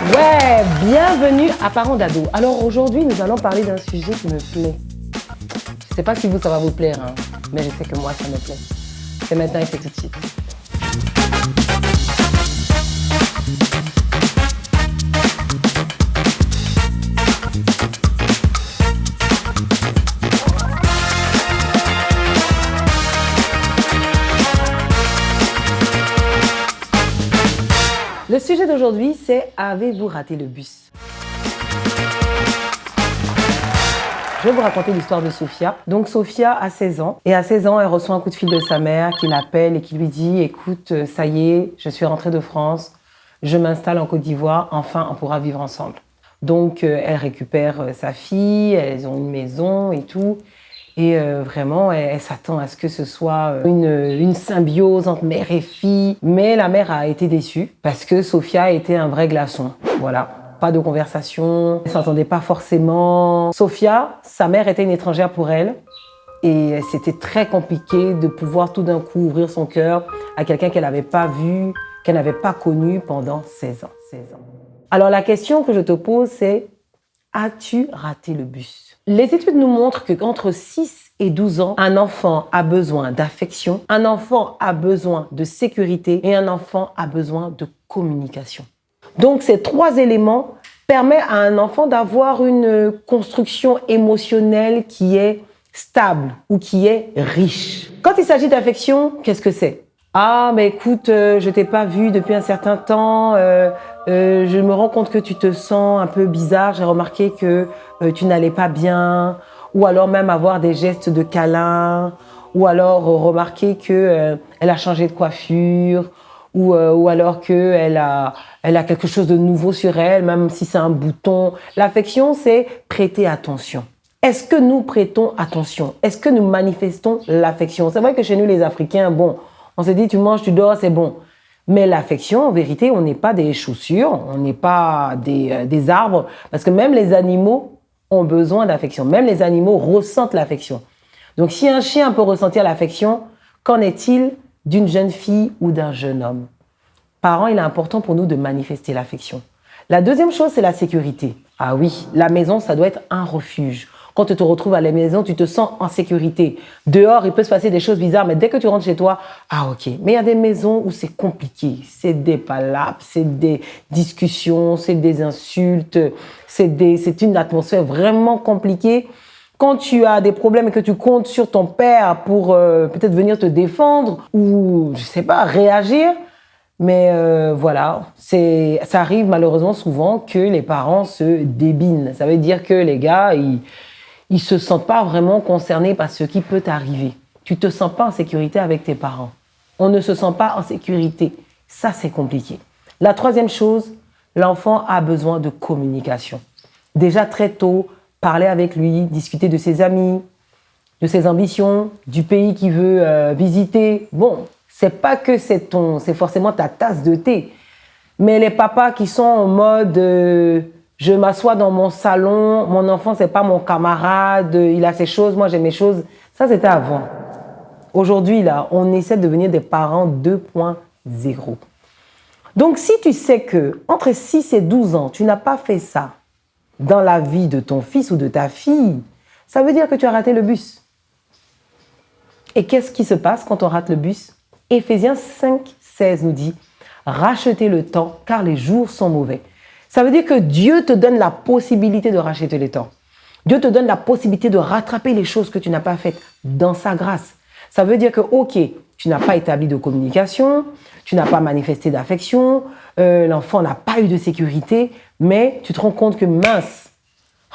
Ouais, bienvenue à Parents d'Ados. Alors aujourd'hui, nous allons parler d'un sujet qui me plaît. Je ne sais pas si vous, ça va vous plaire, hein, mais je sais que moi, ça me plaît. C'est maintenant et c'est tout de suite. Le sujet d'aujourd'hui, c'est « Avez-vous raté le bus ?» Je vais vous raconter l'histoire de Sophia. Donc Sophia a 16 ans et à 16 ans, elle reçoit un coup de fil de sa mère qui l'appelle et qui lui dit « Écoute, ça y est, je suis rentrée de France, je m'installe en Côte d'Ivoire, enfin on pourra vivre ensemble. » Donc elle récupère sa fille, elles ont une maison et tout. Et vraiment, elle s'attend à ce que ce soit une symbiose entre mère et fille. Mais la mère a été déçue parce que Sophia était un vrai glaçon. Voilà. Pas de conversation, elle ne s'entendait pas forcément. Sophia, sa mère était une étrangère pour elle. Et c'était très compliqué de pouvoir tout d'un coup ouvrir son cœur à quelqu'un qu'elle n'avait pas vu, qu'elle n'avait pas connu pendant 16 ans. Alors la question que je te pose, c'est: as-tu raté le bus? Les études nous montrent qu'entre 6 et 12 ans, un enfant a besoin d'affection, un enfant a besoin de sécurité et un enfant a besoin de communication. Donc ces trois éléments permettent à un enfant d'avoir une construction émotionnelle qui est stable ou qui est riche. Quand il s'agit d'affection, qu'est-ce que c'est? Ah, mais écoute, je t'ai pas vu depuis un certain temps, je me rends compte que tu te sens un peu bizarre, j'ai remarqué que tu n'allais pas bien, ou alors même avoir des gestes de câlin, ou alors remarquer que elle a changé de coiffure, ou alors qu'elle a quelque chose de nouveau sur elle, même si c'est un bouton. L'affection, c'est prêter attention. Est-ce que nous prêtons attention? Est-ce que nous manifestons l'affection? C'est vrai que chez nous, les Africains, bon, on se dit, tu manges, tu dors, c'est bon. Mais l'affection, en vérité, on n'est pas des chaussures, on n'est pas des arbres, parce que même les animaux ont besoin d'affection. Même les animaux ressentent l'affection. Donc, si un chien peut ressentir l'affection, qu'en est-il d'une jeune fille ou d'un jeune homme? Parents, il est important pour nous de manifester l'affection. La deuxième chose, c'est la sécurité. Ah oui, la maison, ça doit être un refuge. Quand tu te retrouves à la maison, tu te sens en sécurité. Dehors, il peut se passer des choses bizarres, mais dès que tu rentres chez toi, ah ok. Mais il y a des maisons où c'est compliqué. C'est des palabres, c'est des discussions, c'est des insultes, c'est une atmosphère vraiment compliquée. Quand tu as des problèmes et que tu comptes sur ton père pour peut-être venir te défendre ou, je sais pas, réagir, mais voilà, ça arrive malheureusement souvent que les parents se débinent. Ça veut dire que les gars, ils se sentent pas vraiment concernés par ce qui peut arriver. Tu te sens pas en sécurité avec tes parents. On ne se sent pas en sécurité. Ça, c'est compliqué. La troisième chose, l'enfant a besoin de communication. Déjà très tôt, parler avec lui, discuter de ses amis, de ses ambitions, du pays qu'il veut visiter. Bon, c'est pas que c'est forcément ta tasse de thé. Mais les papas qui sont en mode je m'assois dans mon salon, mon enfant c'est pas mon camarade, il a ses choses, moi j'ai mes choses. Ça c'était avant. Aujourd'hui là, on essaie de devenir des parents 2.0. Donc si tu sais que entre 6 et 12 ans, tu n'as pas fait ça dans la vie de ton fils ou de ta fille, ça veut dire que tu as raté le bus. Et qu'est-ce qui se passe quand on rate le bus? Éphésiens 5:16 nous dit « Rachetez le temps car les jours sont mauvais ». Ça veut dire que Dieu te donne la possibilité de racheter le temps. Dieu te donne la possibilité de rattraper les choses que tu n'as pas faites dans sa grâce. Ça veut dire que, ok, tu n'as pas établi de communication, tu n'as pas manifesté d'affection, l'enfant n'a pas eu de sécurité, mais tu te rends compte que mince,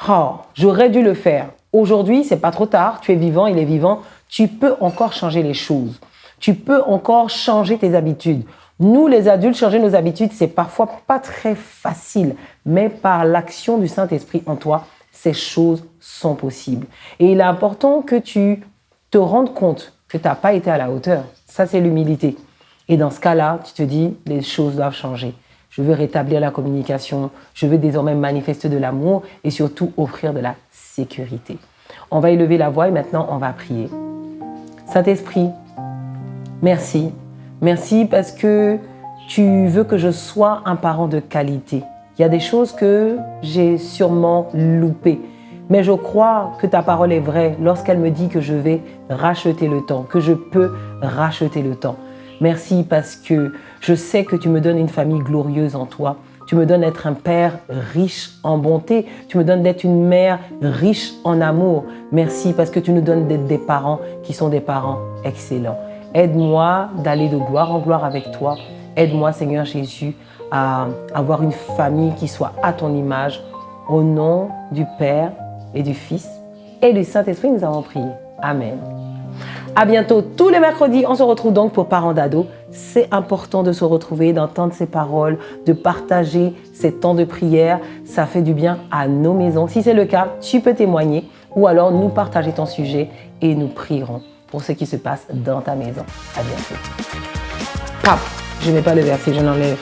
oh, j'aurais dû le faire. Aujourd'hui, c'est pas trop tard, tu es vivant, il est vivant, tu peux encore changer les choses. Tu peux encore changer tes habitudes. Nous, les adultes, changer nos habitudes, c'est parfois pas très facile, mais par l'action du Saint-Esprit en toi, ces choses sont possibles. Et il est important que tu te rendes compte que tu n'as pas été à la hauteur. Ça, c'est l'humilité. Et dans ce cas-là, tu te dis, les choses doivent changer. Je veux rétablir la communication, je veux désormais manifester de l'amour et surtout offrir de la sécurité. On va élever la voix et maintenant, on va prier. Saint-Esprit, merci. Merci parce que tu veux que je sois un parent de qualité. Il y a des choses que j'ai sûrement loupées. Mais je crois que ta parole est vraie lorsqu'elle me dit que je vais racheter le temps, que je peux racheter le temps. Merci parce que je sais que tu me donnes une famille glorieuse en toi. Tu me donnes d'être un père riche en bonté. Tu me donnes d'être une mère riche en amour. Merci parce que tu nous donnes d'être des parents qui sont des parents excellents. Aide-moi d'aller de gloire en gloire avec toi. Aide-moi, Seigneur Jésus, à avoir une famille qui soit à ton image. Au nom du Père et du Fils et du Saint-Esprit, nous avons prié. Amen. À bientôt tous les mercredis. On se retrouve donc pour Parents d'Ados. C'est important de se retrouver, d'entendre ces paroles, de partager ces temps de prière. Ça fait du bien à nos maisons. Si c'est le cas, tu peux témoigner ou alors nous partager ton sujet et nous prierons pour ce qui se passe dans ta maison. À bientôt. Paf, je ne mets pas le verset, je l'enlève.